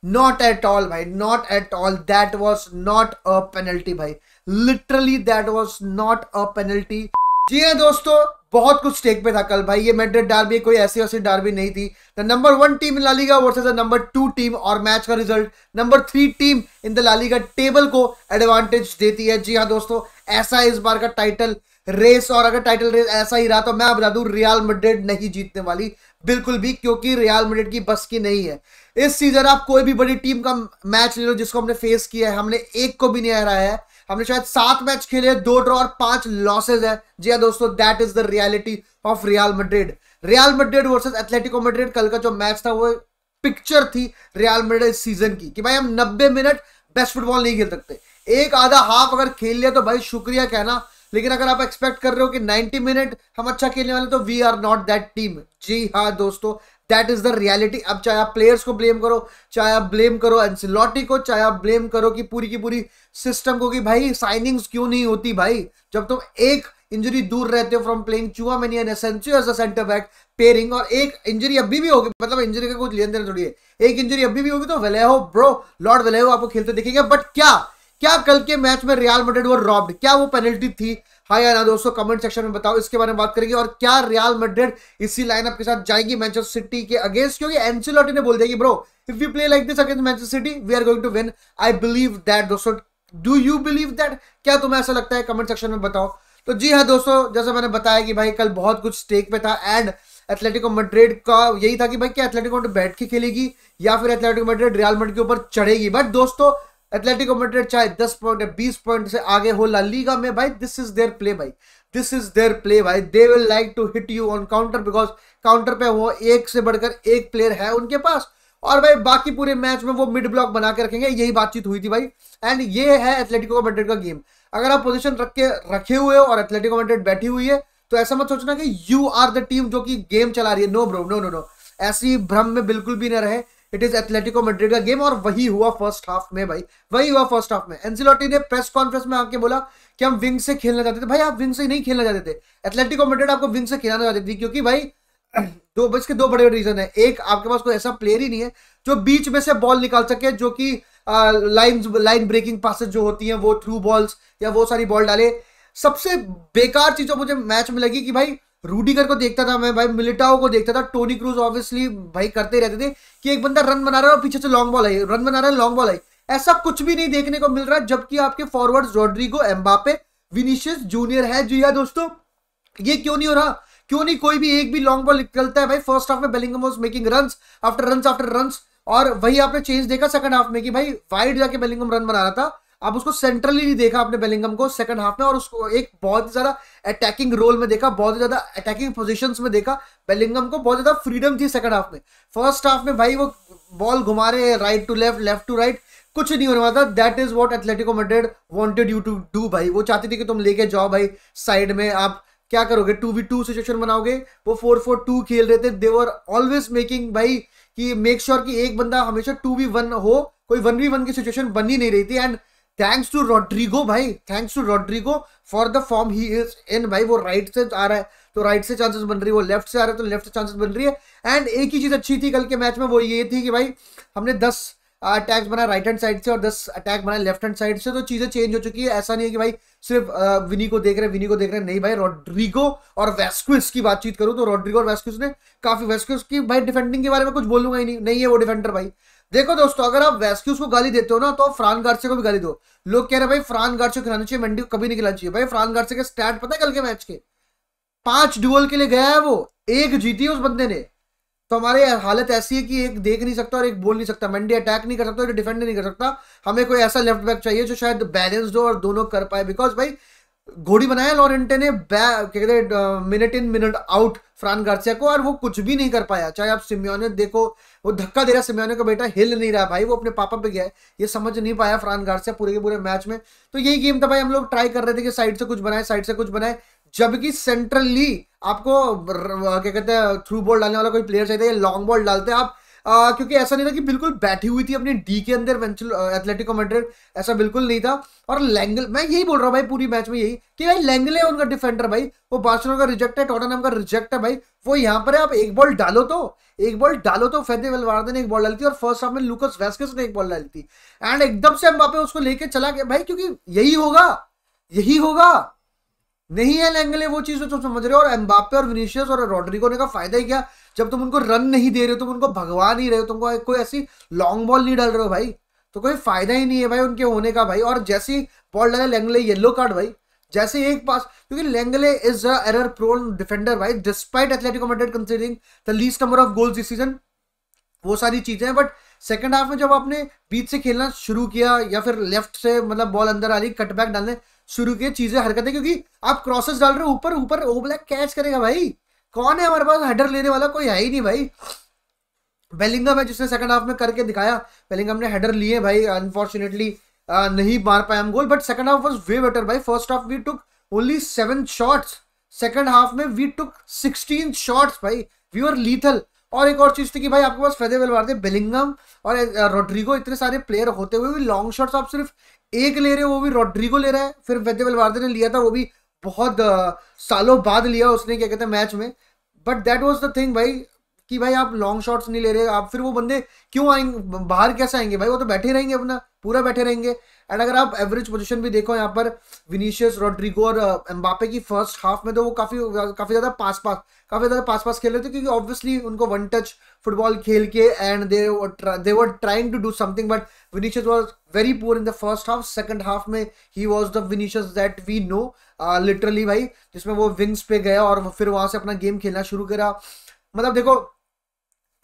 Not at all भाई, not at all, that was not a penalty भाई, literally that was not a penalty. जी हाँ दोस्तों, बहुत कुछ स्टेक पे था कल भाई। ये मैड्रिड डार्बी कोई ऐसी वैसी डार्बी नहीं थी। The number 1 team in La Liga versus the number 2 team, और मैच का result number 3 team in the La Liga table को एडवांटेज देती है। जी हाँ दोस्तों, ऐसा इस बार का टाइटल रेस, और अगर टाइटल रेस ऐसा ही रहा तो मैं बता दूं रियल मैड्रिड नहीं जीतने वाली बिल्कुल भी, क्योंकि रियल मैड्रिड की बस की नहीं है। इस सीजन आप कोई भी बड़ी टीम का मैच ले लो जिसको हमने फेस किया है, हमने एक को भी नहीं हराया है। हमने शायद 7 मैच खेले, 2 ड्रॉ और 5 लॉसेज है। जी हाँ दोस्तों, that is the reality of real Madrid. Real Madrid versus Atletico Madrid कल का जो मैच था वो पिक्चर थी रियल मैड्रिड इस सीजन की, कि भाई हम 90 मिनट बेस्ट फुटबॉल नहीं खेल सकते। एक आधा हाफ अगर खेल लिया तो भाई शुक्रिया कहना, लेकिन अगर आप एक्सपेक्ट कर रहे हो कि 90 मिनट हम अच्छा खेलने वाले तो we are not that team. जी हाँ दोस्तों, दैट इज द रियलिटी। अब चाहे आप प्लेयर्स को ब्लेम करो, चाहे आप ब्लेम करो एंसेलोटी को, चाहे आप ब्लेम करो कि पूरी की पूरी सिस्टम को, कि भाई साइनिंग्स क्यों नहीं होती भाई, जब तुम एक इंजरी दूर रहते हो from playing Tchouameni and Asensio as a centre back pairing, और एक इंजरी अभी भी होगी, मतलब इंजरी का कुछ लेन देन थोड़ी है, एक इंजरी अभी भी होगी तो वेलेहो ब्रो, लॉर्ड वेलेहो आपको खेलते दिखेंगे। बट क्या क्या कल के मैच में रियल मैड्रिड वो रॉब्ड, क्या वो पेनल्टी थी? हाँ या ना दोस्तों, कमेंट सेक्शन में बताओ, इसके बारे में बात करेंगे। और क्या रियल मैड्रिड इसी लाइनअप के साथ जाएगी मैनचेस्टर सिटी के अगेंस्ट, क्योंकि एंसेलोटी ने बोल दिया कि bro if we play like this against Manchester City we are going to win. I believe that दोस्तों, डू यू बिलीव दैट? क्या तुम्हें ऐसा लगता है? कमेंट सेक्शन में बताओ। तो जी हाँ दोस्तों, जैसा मैंने बताया कि भाई कल बहुत कुछ स्टेक पे था, एंड एथलेटिको मैड्रिड का यही था कि भाई क्या एथलेटिको मैड्रिड बैठ के खेलेगी या फिर एथलेटिको मैड्रिड रियल मैड्रिड के ऊपर चढ़ेगी। बट दोस्तों, एथलेटिको मैड्रिड चाहे 10 पॉइंट या 20 पॉइंट से आगे हो ला लीगा में, भाई दिस इज देयर प्ले भाई, दिस इज देयर प्ले भाई। They will like to hit you on counter, because counter पे वो एक से बढ़कर एक प्लेयर है उनके पास, और भाई बाकी पूरे मैच में वो मिड ब्लॉक बना के रखेंगे। यही बातचीत हुई थी भाई, एंड ये है एथलेटिको मैड्रिड का गेम। अगर आप पोजीशन रखे हुए हो और एथलेटिको मैड्रिड बैठी हुई है तो ऐसा मत सोचना कि यू आर द टीम जो कि गेम चला रही है। No bro, no no no, ऐसी भ्रम में बिल्कुल भी न रहे। इट इज एथलेटिको मैड्रिड का गेम, और वही हुआ फर्स्ट हाफ में भाई, वही हुआ फर्स्ट हाफ में। एंसेलोटी ने प्रेस कॉन्फ्रेंस में आके बोला कि हम विंग से खेलना चाहते थे। भाई आप विंग से नहीं खेलना चाहते थे, एथलेटिको मैड्रिड आपको विंग से खेलना चाहती थी, क्योंकि भाई इसके दो बड़े बड़े रीजन है। एक, आपके पास कोई ऐसा प्लेयर ही नहीं है जो बीच में से बॉल निकाल सके, जो कि लाइन ब्रेकिंग पासेस जो होती हैं वो थ्रू बॉल्स या वो सारी बॉल डाले। सबसे बेकार चीज जो मुझे मैच में लगी कि भाई रूडिगर को देखता था मैं, भाई मिलिटाओ को देखता था, टोनी क्रूज ऑब्वियसली भाई करते रहते थे कि एक बंदा रन बना रहा है और पीछे से लॉन्ग बॉल आई, रन बना रहा है लॉन्ग बॉल आई। ऐसा कुछ भी नहीं देखने को मिल रहा, जबकि आपके forward Rodrygo, Mbappe, Vinicius junior है। जी हाँ दोस्तों, ये क्यों नहीं हो रहा? क्यों नहीं कोई भी एक भी लॉन्ग बॉल निकलता है भाई? फर्स्ट हाफ में Bellingham was making runs after runs after runs, और वही आपने चेंज देखा सेकंड हाफ में कि भाई वाइड जाके बेलिंगम रन बना रहा था, आप उसको सेंट्रली नहीं देखा आपने बेलिंगम को सेकंड हाफ में, और उसको एक बहुत ज्यादा अटैकिंग रोल में देखा, बहुत ज्यादा अटैकिंग पोजीशंस में देखा बेलिंगम को, बहुत ज्यादा फ्रीडम थी सेकंड हाफ में। फर्स्ट हाफ में भाई वो बॉल घुमा रहे right to left, left to right, कुछ नहीं होने वाला था। That is what Atletico Madrid wanted you to do भाई। वो चाहती थी कि तुम लेके जाओ भाई साइड में, आप क्या करोगे? 2v2 सिचुएशन बनाओगे। वो 4-4-2 खेल रहे थे, दे वर ऑलवेज मेकिंग भाई कि मेक श्योर कि एक बंदा हमेशा 2v1 हो, कोई 1v1 की सिचुएशन बन ही नहीं रही थी। एंड थैंक्स टू रॉड्रिगो भाई, thanks to Rodrygo for the form he is in भाई। वो राइट से आ रहा है तो राइट से चांसेस बन रही है, वो लेफ्ट से आ रहा है तो लेफ्ट से चांसेस बन रही है। एंड एक ही चीज अच्छी थी कल के मैच में, वो ये थी कि भाई हमने 10 अटैक्स बनाए राइट हैंड साइड से और 10 अटैक बनाए लेफ्ट हैंड साइड से, तो चीजें चेंज हो चुकी है। ऐसा नहीं है कि भाई सिर्फ विनी को देख रहे हैं, नहीं भाई, रॉड्रिगो और वेस्क्विस की बातचीत करूं तो रॉड्रिगो और वेस्क्विस ने काफी, वेस्क्विस की भाई डिफेंडिंग के बारे में कुछ बोलूंगा ही नहीं है वो डिफेंडर भाई। देखो दोस्तों, अगर आप वेस्क्यूज को गाली देते हो ना तो फ्रान गार्सिया को भी गाली दो। लोग कह रहे हैं भाई फ्रान गार्सिया खिलाना चाहिए, मेंडी को कभी नहीं खिलाना चाहिए। भाई फ्रान गार्सिया के स्टैट पता है कल के मैच के? 5 ड्यूअल के लिए गया है वो, 1 जीती है उस बंदे ने। तो हमारी हालत ऐसी है कि एक देख नहीं सकता और एक बोल नहीं सकता। मेंडी अटैक नहीं कर सकता और डिफेंड नहीं कर सकता। हमें कोई ऐसा लेफ्ट बैक चाहिए जो शायद बैलेंस हो और दोनों कर पाए, बिकॉज भाई घोड़ी बनाया लॉरेंटे ने minute in minute out फ्रान Garcia को, और वो कुछ भी नहीं कर पाया। चाहे आप सिमियोने देखो, वो धक्का दे रहा, सिमियोने का बेटा हिल नहीं रहा भाई, वो अपने पापा पे गया है, ये समझ नहीं पाया फ्रान गार्सिया पूरे के पूरे मैच में। तो यही गेम था भाई, हम लोग ट्राई कर रहे थे कि साइड से कुछ बनाए, साइड से कुछ बनाए, जबकि सेंट्रली आपको क्या कहते हैं थ्रू बॉल डालने वाला कोई प्लेयर चाहिए, लॉन्ग बॉल डालते हैं आप क्योंकि ऐसा नहीं था कि बिल्कुल बैठी हुई थी अपनी डी के अंदर एथलेटिको मैड्रिड, ऐसा बिल्कुल नहीं था। और लैंगल, मैं यही बोल रहा हूँ भाई पूरी मैच में यही कि भाई लैंगले है उनका डिफेंडर भाई, वो बार्सिलोना का रिजेक्ट है, टॉटनहम का रिजेक्ट है भाई, वो यहाँ पर है। आप एक बॉल डालो तो, एक बॉल डालो तो। फेदे वेलवार्दे ने एक बॉल डाली थी और फर्स्ट हाफ में लूकास वास्केस ने एक बॉल डाली थी एंड एकदम से एम्बापे उसको लेके चला गया भाई, क्योंकि यही होगा, यही होगा। नहीं है लैंगले वो चीज तो तुम समझ रहे हो। और एम्बापे और विनीशियस और रोड्रिगो ने का फायदा ही क्या, जब तुम उनको रन नहीं दे रहे हो, तुम उनको भगवा नहीं रहे हो, तुमको कोई ऐसी लॉन्ग बॉल नहीं डाल रहे हो भाई, तो कोई फायदा ही नहीं है भाई उनके होने का भाई। और जैसे ही बॉल डाले लैंगले येलो कार्ड भाई, जैसे एक पास, क्योंकि Lenglet is a error prone defender भाई, despite Atletico Madrid considering the least number of goals this season, वो सारी चीजें हैं। बट सेकंड हाफ में जब आपने बीच से खेलना शुरू किया या फिर लेफ्ट से मतलब बॉल अंदर आ रही कटबैक डालने शुरू किए, चीजें हरकतें, क्योंकि आप क्रॉसेस डाल रहे हो ऊपर ऊपर, ओब्लैक कैच करेगा भाई, कौन है हमारे पास हेडर लेने वाला, कोई है ही नहीं भाई। बेलिंगम है जिसने सेकंड हाफ में करके दिखाया, बेलिंगम ने हेडर लिए भाई, अनफॉर्चुनेटली नहीं मार पाया हम गोल। But second half was way better भाई। First half we took only 7 shots, second half में वी टुक 16 शॉट्स भाई, वी वर लीथल। और एक और चीज थी कि भाई आपके पास फेदे वेलवार्दे, बेलिंगम और रोड्रिगो, इतने सारे प्लेयर होते हुए भी लॉन्ग शॉट्स आप सिर्फ एक ले रहे हो, वो भी रोड्रिगो ले रहा है। फिर फेदे वेलवार्दे ने लिया था, वो भी बहुत सालों बाद लिया उसने, क्या कहते हैं, मैच में। But that was the thing भाई कि भाई आप लॉन्ग शॉट्स नहीं ले रहे आप, फिर वो बंदे क्यों आएंगे बाहर, कैसे आएंगे भाई, वो तो बैठे रहेंगे अपना, पूरा बैठे रहेंगे। एंड अगर आप एवरेज पोजीशन भी देखो यहाँ पर विनीशियस, रोड्रिगो और एम्बापे की फर्स्ट हाफ में, तो वो काफी ज्यादा पास पास खेल रहे थे, क्योंकि ऑब्वियसली उनको वन टच फुटबॉल खेल के and they were trying to do something. But Vinicius was very poor in the first half. Second half में ही was the Vinicius that we know literally भाई, जिसमें वो विंग्स पे गया और फिर वहां से अपना गेम खेलना शुरू करा। मतलब देखो,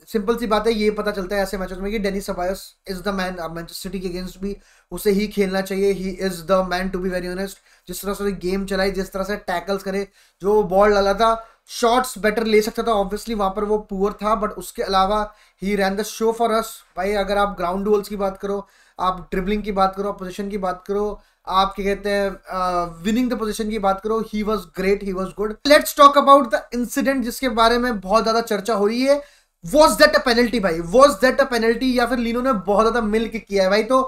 सिंपल सी बात है, ये पता चलता है ऐसे मैचेस में कि Dani Ceballos is the man. Manchester City के अगेंस्ट भी उसे ही खेलना चाहिए, he is the man to be very honest. जिस तरह से गेम चलाई, जिस तरह से टैकल्स करे, जो बॉल डाला था, शॉट्स बेटर ले सकता था, ऑब्वियसली वहां पर वो पुअर था, बट उसके अलावा ही ran the show for us भाई। अगर आप ग्राउंड डुअल्स की बात करो, आप ड्रिबलिंग की बात करो, पोजीशन की बात करो, आप क्या कहते हैं विनिंग द पोजीशन की बात करो, he was great, he was good. Let's talk about the incident जिसके बारे में बहुत ज्यादा चर्चा हो रही है। वॉज दैट अ पेनल्टी भाई, वॉज दैट अ पेनल्टी, या फिर लिनो ने बहुत ज्यादा मिल्क किया है भाई। तो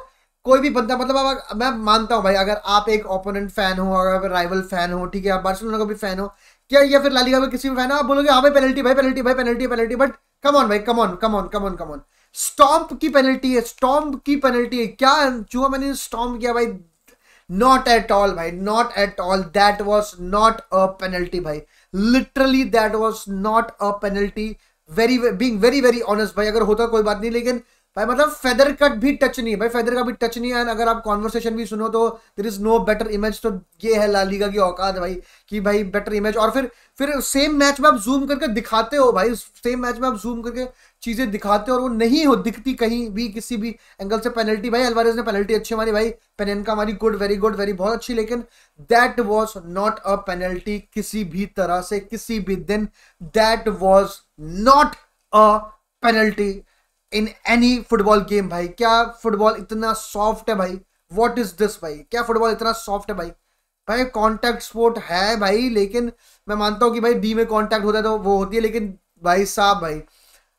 कोई भी बंदा, मतलब मैं मानता हूं भाई, अगर आप एक ओपोनेंट फैन हो, अगर राइवल फैन हो, ठीक है, आप बार्सिलोना का भी फैन हो क्या, या फिर ला लीगा में किसी भी फैन हो, आप बोलोगे हाँ भाई पेनल्टी भाई, पेनल्टी भाई, penalty penalty. But come on भाई, come on come on come on come on, stomp की पेनल्टी है, स्टॉम्प की पेनल्टी है। क्या चूहा मैंने स्टॉम्प किया भाई? नॉट एट ऑल भाई, not at all, that was not a penalty भाई, literally that was not a penalty. Very being very very honest भाई, अगर होता कोई बात नहीं, लेकिन भाई मतलब फेदर कट भी टच नहीं है भाई, फेदर का भी टच नहीं है। अगर आप कॉन्वर्सेशन भी सुनो तो there is no better image, तो ये है ला लीगा की औकात भाई कि भाई बेटर इमेज। और फिर सेम मैच में आप जूम करके दिखाते हो भाई, सेम मैच में आप जूम करके चीजें दिखाते हो और वो नहीं हो दिखती कहीं भी किसी भी एंगल से पेनल्टी भाई। अल्वारेज ने पेनल्टी अच्छी मारी भाई, पेनेन्का मारी गुड, वेरी बहुत अच्छी, लेकिन that was not a penalty किसी भी तरह से, किसी भी दिन। That was not a penalty in any football game भाई। क्या फुटबॉल इतना सॉफ्ट है भाई? व्हाट इज दिस भाई? क्या फुटबॉल इतना सॉफ्ट है भाई? भाई कांटेक्ट स्पोर्ट है भाई, लेकिन मैं मानता हूं कि भाई डी में कांटेक्ट होता है तो वो होती है, लेकिन भाई साहब भाई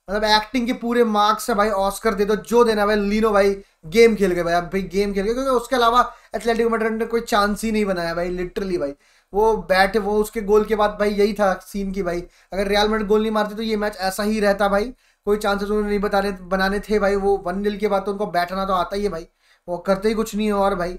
मतलब एक्टिंग के पूरे मार्क्स है भाई, ऑस्कर दे दो जो देना भाई। लीनो भाई गेम खेल गए भाई, अब भाई गेम खेल गए, क्योंकि उसके अलावा एथलेटिको मैड्रिड ने कोई चांस ही नहीं बनाया भाई, लिटरली भाई। वो बैठे, वो उसके गोल के बाद भाई यही था सीन की भाई, अगर रियल मैड्रिड गोल नहीं मारती तो ये मैच ऐसा ही रहता भाई, कोई चांसेस उन्हें नहीं बनाने थे भाई। वो 1-0 के बाद तो उनको बैठना तो आता ही है भाई, वो करते ही कुछ नहीं है। और भाई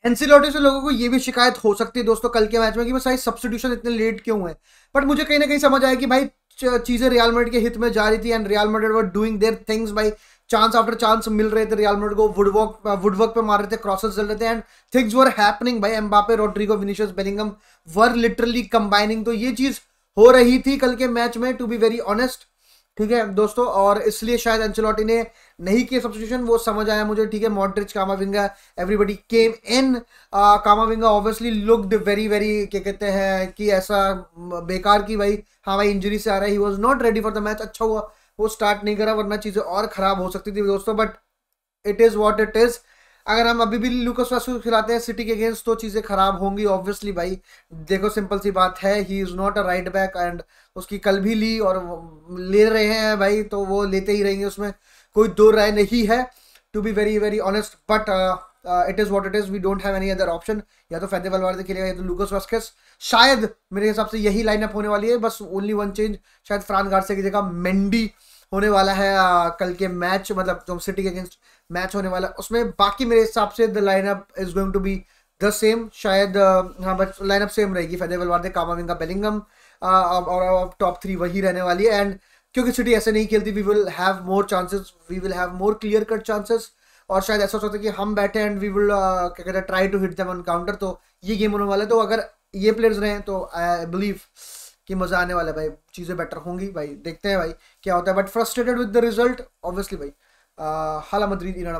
एंसिलोटी से लोगों को ये भी शिकायत हो सकती है दोस्तों कल के मैच में कि भाई सब्स्टिट्यूशन इतने लेट क्यों हुए, बट मुझे कहीं ना कहीं समझ आया कि भाई चीजें रियल मैड्रिड के हित में जा रही थी and Real Madrid were doing their things भाई। चांस आफ्टर चांस मिल रहे थे रियल मैड्रिड को, वुडवर्क पे मार रहे थे, क्रॉसेस चल रहे थे एंड थिंग्स वर हैपनिंग भाई। Mbappe, Rodrygo, Vinicius, Bellingham were literally combining, तो ये चीज हो रही थी कल के मैच में, टू बी वेरी ऑनेस्ट, ठीक है दोस्तों। और इसलिए शायद एंचेलोटी ने नहीं किया सब्स्टिट्यूशन, वो समझ आया मुझे, ठीक है। Modric, Camavinga, everybody came in. Camavinga obviously looked very very, क्या कहते हैं कि ऐसा बेकार की भाई, हाँ भाई इंजरी से आ रहा है, he was not ready for the match. अच्छा हुआ वो स्टार्ट नहीं करा, वरना चीजें और खराब हो सकती थी दोस्तों, but it is what it is. अगर हम अभी भी लूकास वास्केस खिलाते हैं सिटी के अगेंस्ट तो चीज़ें खराब होंगी ऑब्वियसली भाई। देखो सिंपल सी बात है, he is not a right back and उसकी कल भी ली और ले रहे हैं भाई, तो वो लेते ही रहेंगे, उसमें कोई दो राय नहीं है, to be very very honest. But it is what it is, we don't have any other option. या तो फैदे वलवार्दे खेलेगा या तो लूकास वास्केस। शायद मेरे हिसाब से यही लाइनअप होने वाली है, बस ओनली वन चेंज, शायद फ्रान गार्सिया की जगह मेंडी होने वाला है कल के मैच, मतलब जो सिटी के अगेंस्ट मैच होने वाला है उसमें। बाकी मेरे हिसाब से the lineup is going to be the same, शायद हाँ बट लाइनअप सेम रहेगी, फैदे वलवार्दे, कामाविंगा, बेलिंगम, और टॉप 3 वही रहने वाली है। एंड क्योंकि सिटी ऐसे नहीं खेलती, we will have more chances, we will have more clear cut chances, और शायद ऐसा हो सकता है कि हम बैठे एंड वी विल क्या कहते हैं try to hit them on counter. तो ये गेम होने वाला है, तो अगर ये प्लेयर्स रहे तो आई बिलीव कि मजा आने वाला है भाई, चीज़ें बेटर होंगी भाई, देखते हैं भाई क्या होता है। But frustrated with the result obviously भाई, हाला मद्रिद इनाडा